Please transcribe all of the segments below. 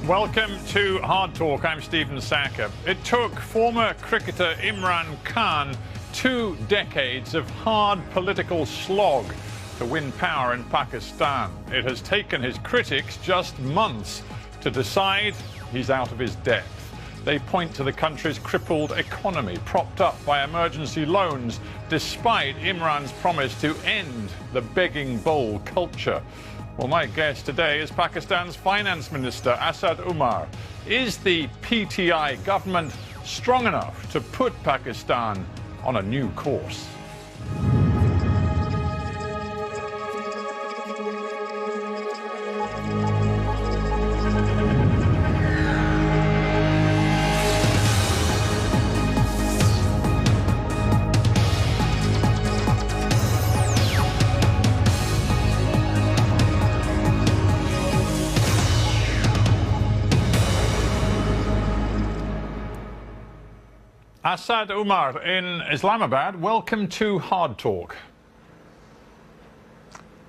Welcome to Hard Talk. I'm Stephen Sacker. It took former cricketer Imran Khan 2 decades of hard political slog to win power in Pakistan. It has taken his critics just months to decide he's out of his depth. They point to the country's crippled economy, propped up by emergency loans, despite Imran's promise to end the begging bowl culture. Well, my guest today is Pakistan's Finance Minister, Asad Umer. Is the PTI government strong enough to put Pakistan on a new course? Asad Umer in Islamabad, welcome to Hard Talk.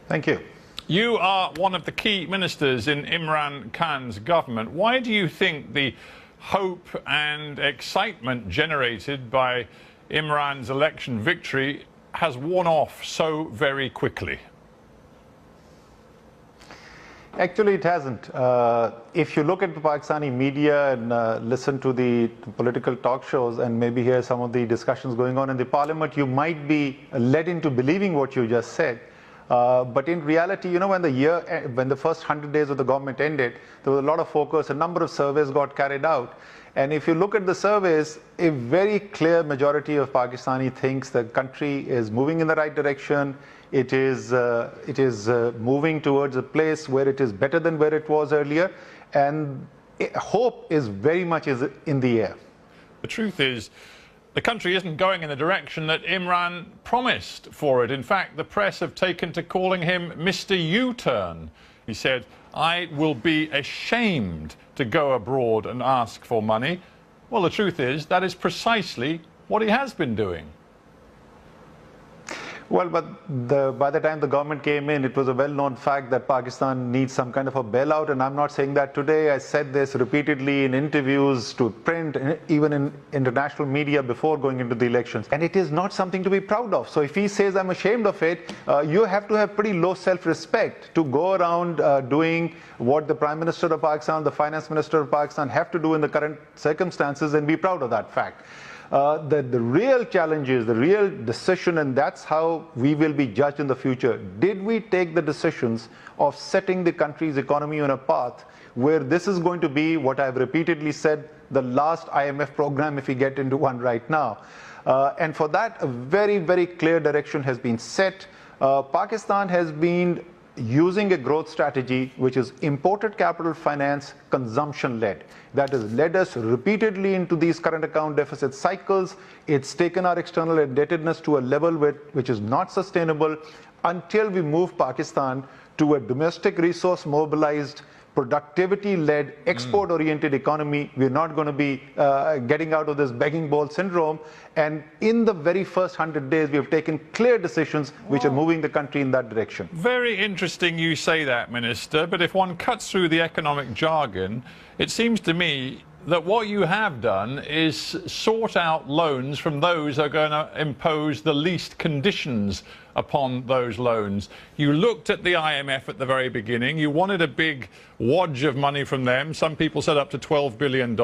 Thank you. You are one of the key ministers in Imran Khan's government. Why do you think the hope and excitement generated by Imran's election victory has worn off so very quickly? Actually, it hasn't. If you look at the Pakistani media and listen to the political talk shows and maybe hear some of the discussions going on in the parliament, you might be led into believing what you just said. But in reality, you know, when the first 100 days of the government ended, there was a lot of focus, a number of surveys got carried out. And if you look at the surveys, a very clear majority of Pakistani thinks the country is moving in the right direction. It is moving towards a place where it is better than where it was earlier, and hope is very much in the air. The truth is, the country isn't going in the direction that Imran promised for it. In fact, the press have taken to calling him Mr. U-turn. He said, "I will be ashamed to go abroad and ask for money." Well, the truth is, that is precisely what he has been doing. Well, but by the time the government came in, it was a well-known fact that Pakistan needs some kind of a bailout, and I'm not saying that today. I said this repeatedly in interviews, to print, even in international media before going into the elections. And it is not something to be proud of. So if he says I'm ashamed of it, you have to have pretty low self-respect to go around doing what the Prime Minister of Pakistan, the Finance Minister of Pakistan have to do in the current circumstances and be proud of that fact. The real challenge is the real decision, and that's how we will be judged in the future. Did we take the decisions of setting the country's economy on a path where this is going to be, what I've repeatedly said, the last IMF program if we get into one right now? And for that, a very, very clear direction has been set. Pakistan has been using a growth strategy which is imported capital finance, consumption-led. That has led us repeatedly into these current account deficit cycles. It's taken our external indebtedness to a level which is not sustainable until we move Pakistan to a domestic resource mobilized, productivity-led, export-oriented economy. We're not going to be getting out of this begging bowl syndrome. And in the very first 100 days, we have taken clear decisions which are moving the country in that direction. Very interesting you say that, Minister. But if one cuts through the economic jargon, it seems to me that what you have done is sort out loans from those who are going to impose the least conditions upon those loans. You looked at the IMF at the very beginning. You wanted a big wodge of money from them. Some people said up to $12 billion.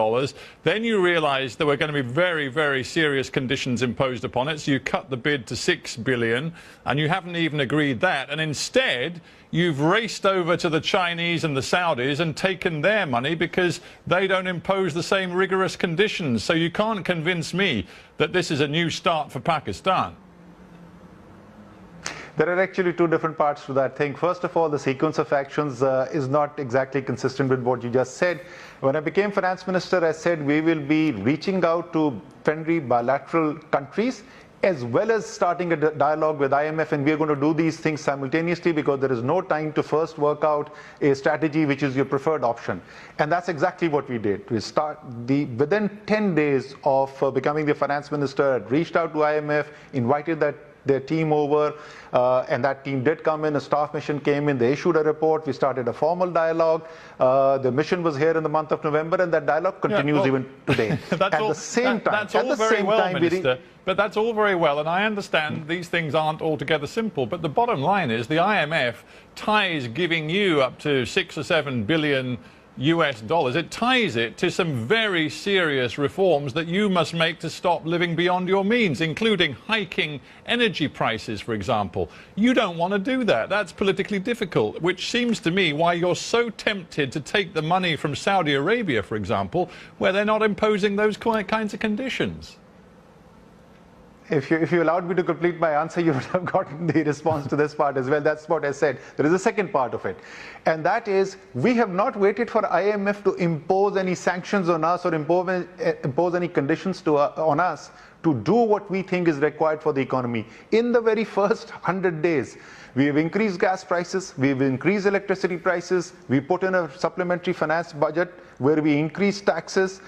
Then you realized there were going to be very, very serious conditions imposed upon it. So you cut the bid to $6 billion, and you haven't even agreed that. And instead, you've raced over to the Chinese and the Saudis and taken their money because they don't impose the same rigorous conditions. So you can't convince me that this is a new start for Pakistan. There are actually two different parts to that thing. First of all, the sequence of actions is not exactly consistent with what you just said. When I became finance minister, I said we will be reaching out to friendly bilateral countries as well as starting a dialogue with IMF, and we are going to do these things simultaneously because there is no time to first work out a strategy which is your preferred option. And that's exactly what we did. We within 10 days of becoming the finance minister, reached out to IMF, invited that their team over, and that team did come in, a staff mission came in, they issued a report, we started a formal dialogue. The mission was here in the month of November, and that dialogue continues even today. That's at the same time, that's all very well, Minister, but that's all very well, and I understand these things aren't altogether simple, but the bottom line is the IMF ties giving you up to 6 or 7 billion US dollars. It ties it to some very serious reforms that you must make to stop living beyond your means, including hiking energy prices, for example. You don't want to do that. That's politically difficult, which seems to me why you're so tempted to take the money from Saudi Arabia, for example, where they're not imposing those kinds of conditions. If you allowed me to complete my answer, you would have gotten the response to this part as well. That's what I said. There is a second part of it. And that is, we have not waited for IMF to impose any sanctions on us or impose any conditions on us to do what we think is required for the economy. In the very first 100 days, we have increased gas prices, we've increased electricity prices, we put in a supplementary finance budget where we increased taxes.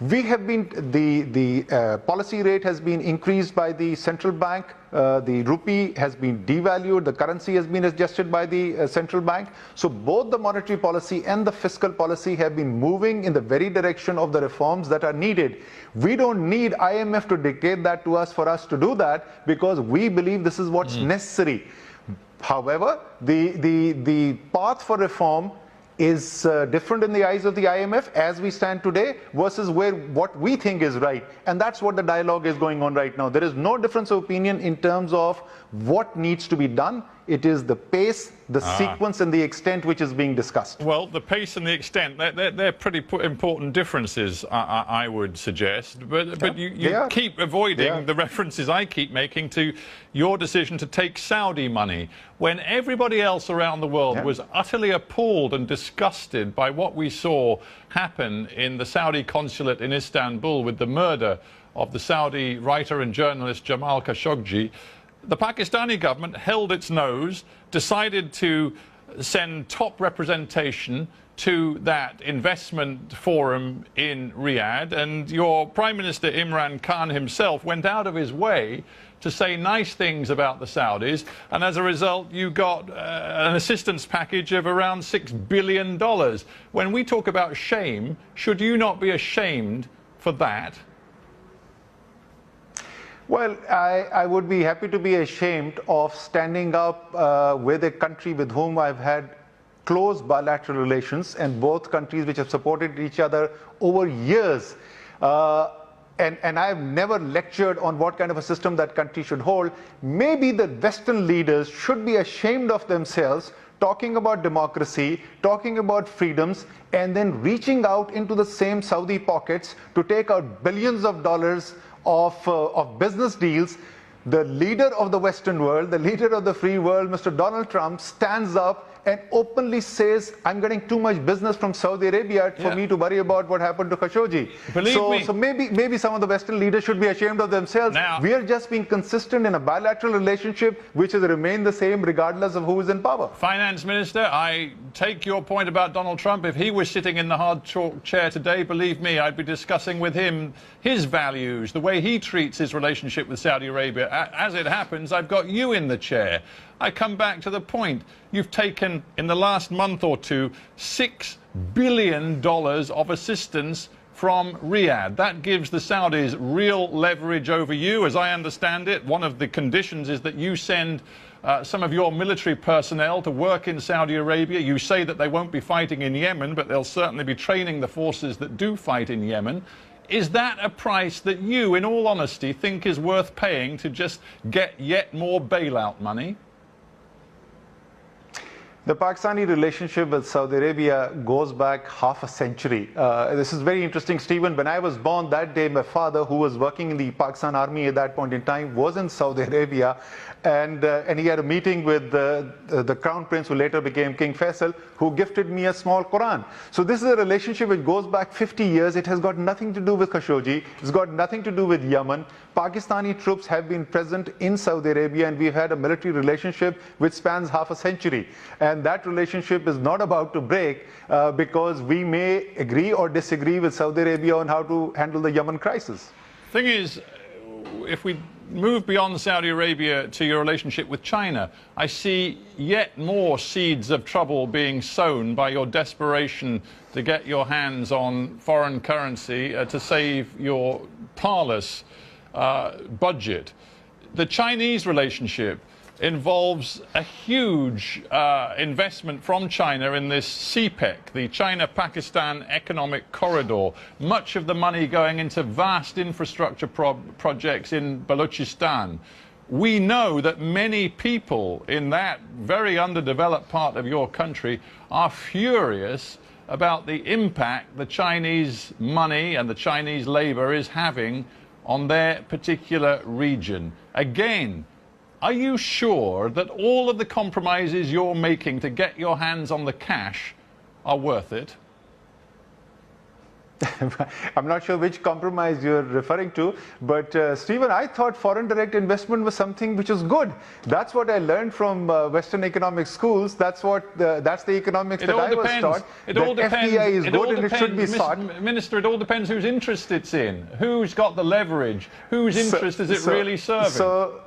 We have been, the policy rate has been increased by the central bank, the rupee has been devalued, the currency has been adjusted by the central bank. So both the monetary policy and the fiscal policy have been moving in the very direction of the reforms that are needed. We don't need IMF to dictate that to us for us to do that, because we believe this is what's necessary. However, the path for reform is different in the eyes of the IMF as we stand today versus what we think is right. And that's what the dialogue is going on right now. There is no difference of opinion in terms of what needs to be done. It is the pace, the sequence, and the extent which is being discussed. Well, the pace and the extent, they're pretty important differences, I would suggest. But you keep avoiding the references I keep making to your decision to take Saudi money, when everybody else around the world was utterly appalled and disgusted by what we saw happen in the Saudi consulate in Istanbul with the murder of the Saudi writer and journalist Jamal Khashoggi. The Pakistani government held its nose, decided to send top representation to that investment forum in Riyadh, and your Prime Minister Imran Khan himself went out of his way to say nice things about the Saudis, and as a result you got an assistance package of around $6 billion. When we talk about shame, should you not be ashamed for that? Well, I would be happy to be ashamed of standing up with a country with whom I've had close bilateral relations, and both countries which have supported each other over years. And I've never lectured on what kind of a system that country should hold. Maybe the Western leaders should be ashamed of themselves talking about democracy, talking about freedoms, and then reaching out into the same Saudi pockets to take out billions of dollars of business deals. The leader of the Western world, the leader of the free world, Mr. Donald Trump, stands up and openly says, I'm getting too much business from Saudi Arabia for me to worry about what happened to Khashoggi. So maybe some of the Western leaders should be ashamed of themselves. Now, we are just being consistent in a bilateral relationship which has remained the same regardless of who is in power. Finance Minister, I take your point about Donald Trump. If he was sitting in the hard chalk chair today, believe me, I'd be discussing with him his values, the way he treats his relationship with Saudi Arabia. As it happens, I've got you in the chair. I come back to the point. You've taken, in the last month or two, $6 billion of assistance from Riyadh. That gives the Saudis real leverage over you, as I understand it. One of the conditions is that you send some of your military personnel to work in Saudi Arabia. You say that they won't be fighting in Yemen, but they'll certainly be training the forces that do fight in Yemen. Is that a price that you, in all honesty, think is worth paying to just get yet more bailout money? The Pakistani relationship with Saudi Arabia goes back half a century. This is very interesting, Stephen. When I was born that day, my father, who was working in the Pakistan Army at that point in time, was in Saudi Arabia, and he had a meeting with the Crown Prince, who later became King Faisal, who gifted me a small Quran. So this is a relationship which goes back 50 years. It has got nothing to do with Khashoggi. It's got nothing to do with Yemen. Pakistani troops have been present in Saudi Arabia, and we've had a military relationship which spans half a century. And that relationship is not about to break because we may agree or disagree with Saudi Arabia on how to handle the Yemen crisis. Thing is, if we move beyond Saudi Arabia to your relationship with China, I see yet more seeds of trouble being sown by your desperation to get your hands on foreign currency to save your parlous budget. The Chinese relationship involves a huge investment from China in this CPEC, the China-Pakistan Economic Corridor, much of the money going into vast infrastructure projects in Balochistan. We know that many people in that very underdeveloped part of your country are furious about the impact the Chinese money and the Chinese labor is having on their particular region. Again, are you sure that all of the compromises you're making to get your hands on the cash are worth it? I'm not sure which compromise you're referring to, but Stephen, I thought foreign direct investment was something which was good. That's what I learned from Western economic schools. That's the economics that I was taught. It all depends. FDI is good and it should be sought. Minister, it all depends whose interest it's in, who's got the leverage, whose interest is it really serving.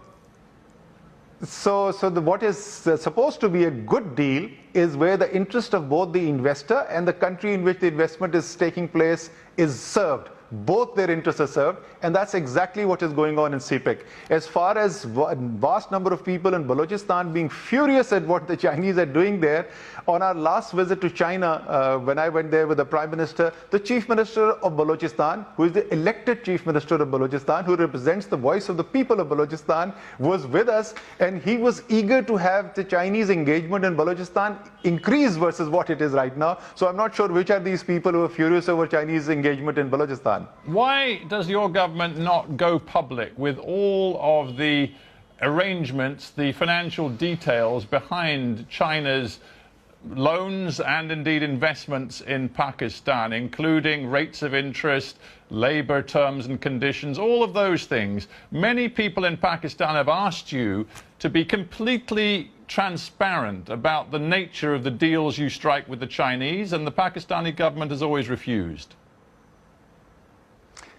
What is supposed to be a good deal is where the interest of both the investor and the country in which the investment is taking place is served. Both their interests are served, and that's exactly what is going on in CPEC. As far as vast number of people in Balochistan being furious at what the Chinese are doing there, on our last visit to China, when I went there with the Prime Minister, the Chief Minister of Balochistan, who is the elected Chief Minister of Balochistan, who represents the voice of the people of Balochistan, was with us, and he was eager to have the Chinese engagement in Balochistan increase versus what it is right now. So I'm not sure which are these people who are furious over Chinese engagement in Balochistan. Why does your government not go public with all of the arrangements, the financial details behind China's loans and indeed investments in Pakistan, including rates of interest, labor terms and conditions, all of those things? Many people in Pakistan have asked you to be completely transparent about the nature of the deals you strike with the Chinese, and the Pakistani government has always refused.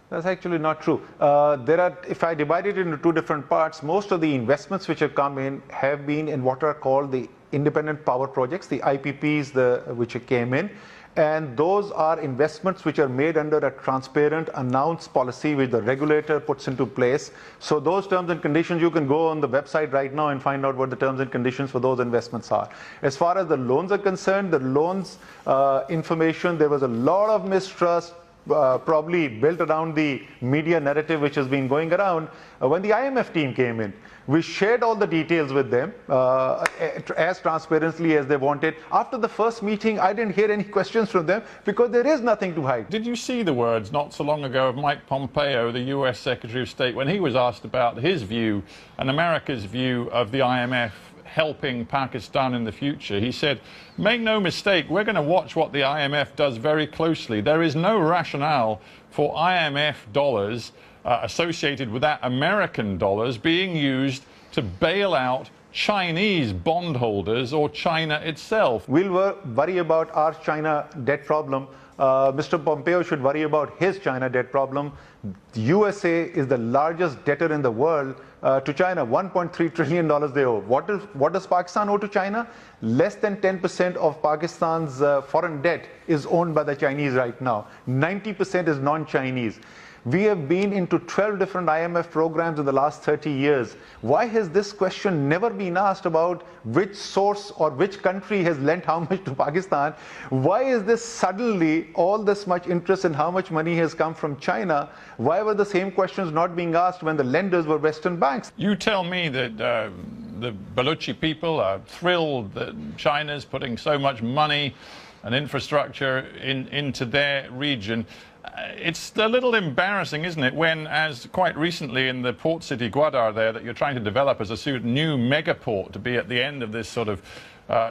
That's actually not true. If I divide it into two different parts, most of the investments which have come in have been in what are called the independent power projects, the IPPs, which came in. And those are investments which are made under a transparent, announced policy which the regulator puts into place. So those terms and conditions, you can go on the website right now and find out what the terms and conditions for those investments are. As far as the loans are concerned, the loans information, there was a lot of mistrust, probably built around the media narrative which has been going around. When the IMF team came in, we shared all the details with them as transparently as they wanted. After the first meeting, I didn't hear any questions from them because there is nothing to hide. Did you see the words not so long ago of Mike Pompeo, the US Secretary of State, when he was asked about his view and America's view of the IMF helping Pakistan in the future? He said, make no mistake, we're going to watch what the IMF does very closely. There is no rationale for IMF dollars associated with that American dollars being used to bail out Chinese bondholders or China itself. We'll worry about our China debt problem. Mr. Pompeo should worry about his China debt problem. The USA is the largest debtor in the world to China. $1.3 trillion they owe. What does Pakistan owe to China? Less than 10% of Pakistan's foreign debt is owned by the Chinese right now. 90% is non-Chinese. We have been into 12 different IMF programs in the last 30 years. Why has this question never been asked about which source or which country has lent how much to Pakistan? Why is this suddenly all this much interest in how much money has come from China? Why were the same questions not being asked when the lenders were Western banks? You tell me that the Baluchi people are thrilled that China's putting so much money and infrastructure into their region. It's a little embarrassing, isn't it, when, as quite recently in the port city Gwadar there, that you're trying to develop as a sort of new megaport to be at the end of this sort of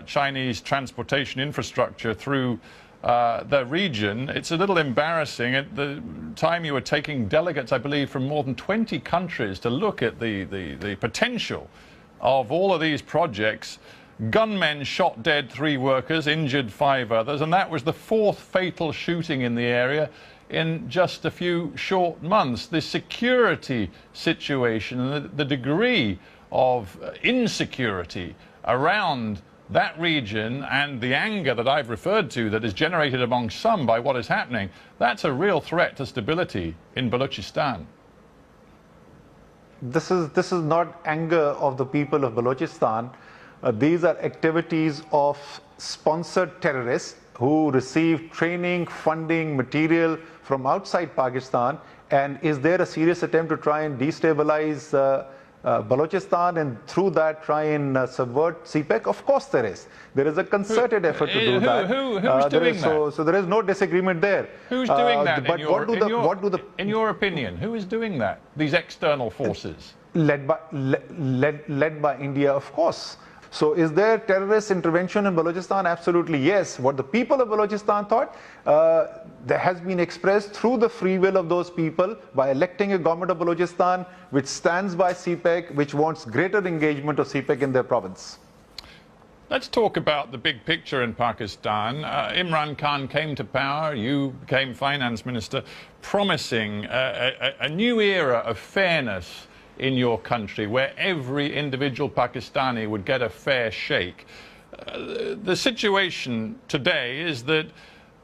Chinese transportation infrastructure through the region. It's a little embarrassing. At the time you were taking delegates, I believe, from more than 20 countries to look at the potential of all of these projects. Gunmen shot dead 3 workers, injured 5 others, and that was the 4th fatal shooting in the area in just a few short months. The security situation and the degree of insecurity around that region and the anger that I've referred to that is generated among some by what is happening, that's a real threat to stability in Balochistan. This is not anger of the people of Balochistan. These are activities of sponsored terrorists who receive training, funding, material from outside Pakistan. And is there a serious attempt to try and destabilize Balochistan and through that try and subvert CPEC? Of course there is. There is a concerted effort to do that. Who's doing that? So there is no disagreement there. Who's doing that but in your opinion? Who is doing that? These external forces? Led by India, of course. So is there terrorist intervention in Balochistan? Absolutely yes. What the people of Balochistan thought, there has been expressed through the free will of those people by electing a government of Balochistan which stands by CPEC, which wants greater engagement of CPEC in their province. Let's talk about the big picture in Pakistan. Imran Khan came to power, you became finance minister, promising a new era of fairness in your country where every individual Pakistani would get a fair shake. The situation today is that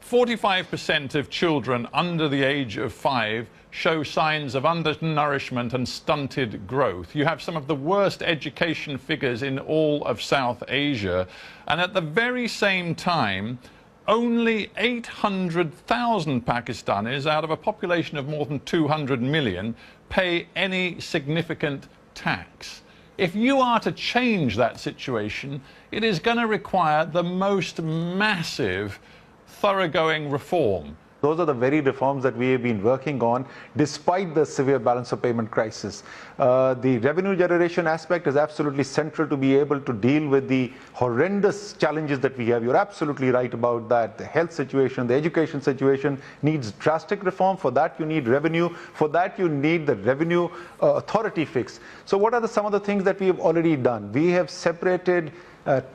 45% of children under the age of 5 show signs of undernourishment and stunted growth. You have some of the worst education figures in all of South Asia. And at the very same time, only 800,000 Pakistanis out of a population of more than 200 million pay any significant tax. If you are to change that situation, it is going to require the most massive, thoroughgoing reform. Those are the very reforms that we have been working on despite the severe balance of payment crisis. The revenue generation aspect is absolutely central to be able to deal with the horrendous challenges that we have. You're absolutely right about that. The health situation, the education situation needs drastic reform. For that you need revenue. For that you need the revenue authority fix. So what are some of the things that we have already done? We have separated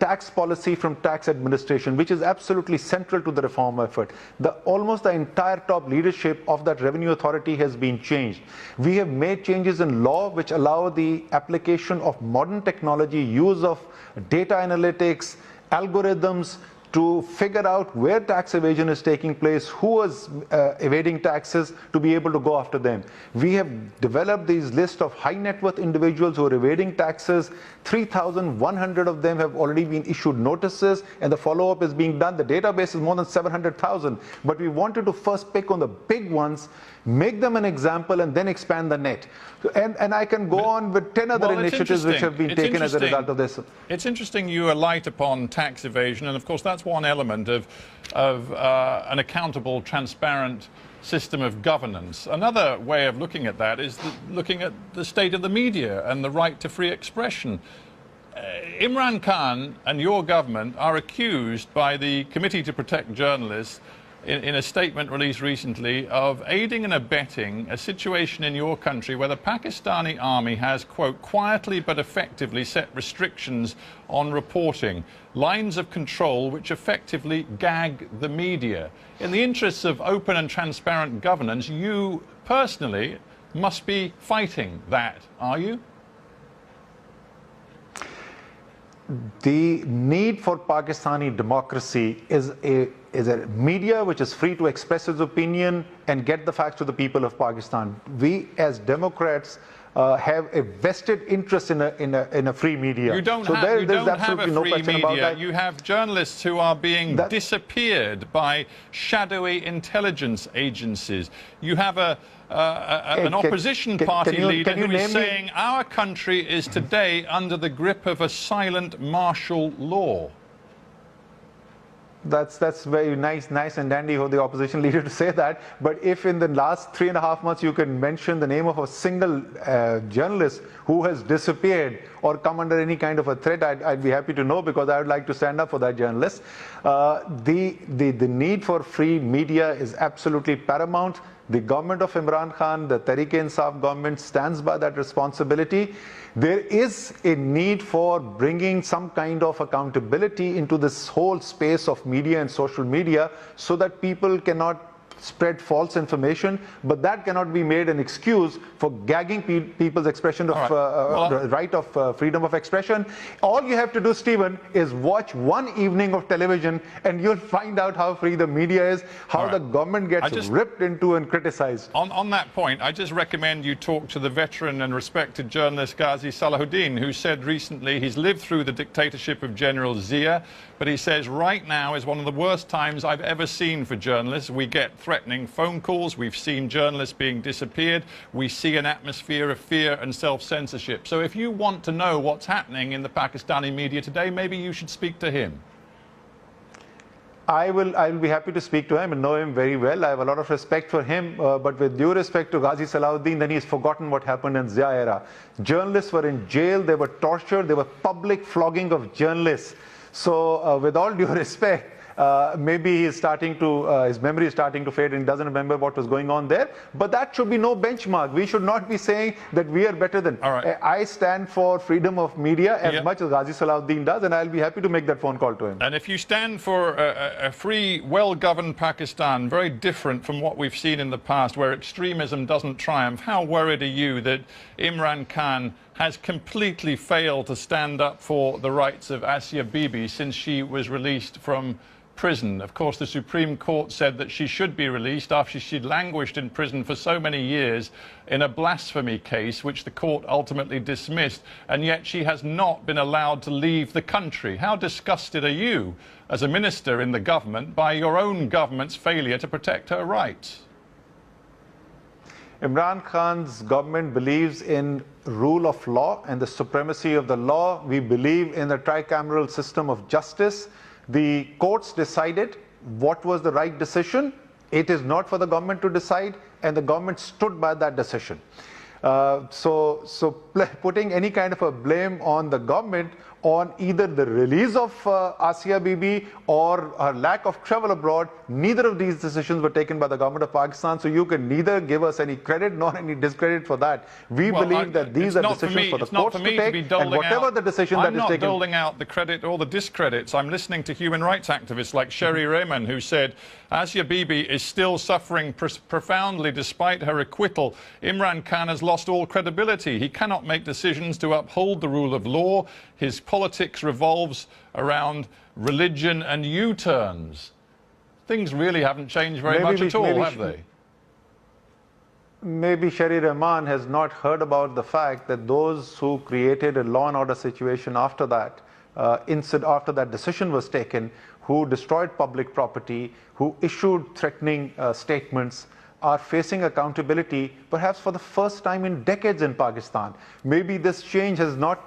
tax policy from tax administration, which is absolutely central to the reform effort. Almost the entire top leadership of that revenue authority has been changed. We have made changes in law which allow the application of modern technology, use of data analytics, algorithms, to figure out where tax evasion is taking place, who is evading taxes, to be able to go after them. We have developed these lists of high net worth individuals who are evading taxes. 3,100 of them have already been issued notices and the follow-up is being done. The database is more than 700,000. But we wanted to first pick on the big ones, make them an example and then expand the net. And I can go on with 10 other initiatives which have been taken as a result of this. It's interesting you alight upon tax evasion, and of course that's one element of an accountable, transparent system of governance. Another way of looking at that is looking at the state of the media and the right to free expression. Imran Khan and your government are accused by the Committee to Protect Journalists in a statement released recently of aiding and abetting a situation in your country where the Pakistani army has, quote, quietly but effectively set restrictions on reporting, lines of control which effectively gag the media. In the interests of open and transparent governance, you personally must be fighting that, are you? The need for Pakistani democracy is a media which is free to express its opinion and get the facts to the people of Pakistan. We as Democrats have a vested interest in a free media. You don't have a free media. You have journalists who are being disappeared by shadowy intelligence agencies. You have an opposition party leader who is saying our country is today under the grip of a silent martial law. That's very nice and dandy for the opposition leader to say that. But if in the last 3.5 months you can mention the name of a single journalist who has disappeared or come under any kind of a threat, I'd be happy to know, because I would like to stand up for that journalist. The need for free media is absolutely paramount. The government of Imran Khan, the Tehreek-e-Insaf government, stands by that responsibility. There is a need for bringing some kind of accountability into this whole space of media and social media so that people cannot spread false information, but that cannot be made an excuse for gagging people's expression of right of freedom of expression. All you have to do, Stephen, is watch one evening of television and you'll find out how free the media is, how the government gets ripped into and criticized. On that point, I just recommend you talk to the veteran and respected journalist Ghazi Salahuddin, who said recently he's lived through the dictatorship of General Zia, but he says right now is one of the worst times I've ever seen for journalists. We get threatening phone calls, we've seen journalists being disappeared, we see an atmosphere of fear and self-censorship. So if you want to know what's happening in the Pakistani media today, maybe you should speak to him. I will be happy to speak to him and know him very well. I have a lot of respect for him, but with due respect to Ghazi Salahuddin, then he's forgotten what happened in Zia era. Journalists were in jail, they were tortured, there were public flogging of journalists. So with all due respect, maybe he's starting to, his memory is starting to fade and he doesn't remember what was going on there. But that should be no benchmark. We should not be saying that we are better than. I stand for freedom of media as much as Ghazi Salahuddin does, and I'll be happy to make that phone call to him. And if you stand for a free, well-governed Pakistan, very different from what we've seen in the past, where extremism doesn't triumph, how worried are you that Imran Khan has completely failed to stand up for the rights of Asia Bibi since she was released from prison? Of course, the Supreme Court said that she should be released after she'd languished in prison for so many years in a blasphemy case, which the court ultimately dismissed, and yet she has not been allowed to leave the country. How disgusted are you, as a minister in the government, by your own government's failure to protect her rights? Imran Khan's government believes in rule of law and the supremacy of the law. We believe in the tricameral system of justice. The courts decided what was the right decision. It is not for the government to decide, and the government stood by that decision. So putting any kind of a blame on the government on either the release of Asia Bibi or her lack of travel abroad, neither of these decisions were taken by the government of Pakistan, so you can neither give us any credit nor any discredit for that. We believe that these are decisions for the courts to take, and whatever the decision that is taken... I'm not doling out the credit or the discredits. I'm listening to human rights activists like Sherry Rehman, who said Asia Bibi is still suffering profoundly despite her acquittal. Imran Khan has lost all credibility. He cannot make decisions to uphold the rule of law. His politics revolves around religion and U-turns. Things really haven't changed very much at all, have they? Maybe Sherry Rahman has not heard about the fact that those who created a law and order situation after that, after that decision was taken, who destroyed public property, who issued threatening statements, are facing accountability perhaps for the first time in decades in Pakistan. Maybe this change has not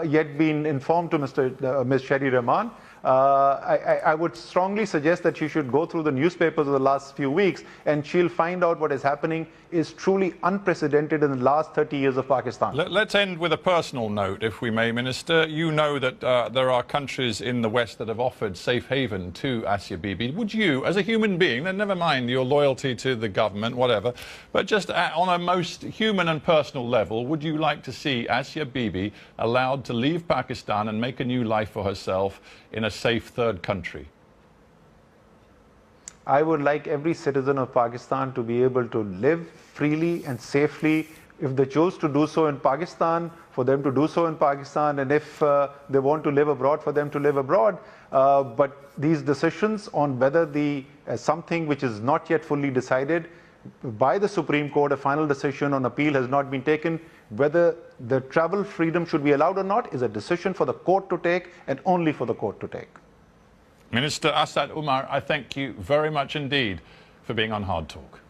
yet been informed to Ms. Sherry Rahman. I would strongly suggest that she should go through the newspapers of the last few weeks, and she'll find out what is happening is truly unprecedented in the last 30 years of Pakistan. Let's end with a personal note, if we may, Minister. You know that there are countries in the West that have offered safe haven to Asia Bibi. Would you, as a human being, then never mind your loyalty to the government, whatever, but just on a most human and personal level, would you like to see Asia Bibi allowed to leave Pakistan and make a new life for herself in a safe third country? I would like every citizen of Pakistan to be able to live freely and safely. If they choose to do so in Pakistan, for them to do so in Pakistan, and if they want to live abroad, for them to live abroad. But these decisions on whether something which is not yet fully decided by the Supreme Court, a final decision on appeal has not been taken, whether the travel freedom should be allowed or not is a decision for the court to take, and only for the court to take. Minister Asad Umer, I thank you very much indeed for being on Hard Talk.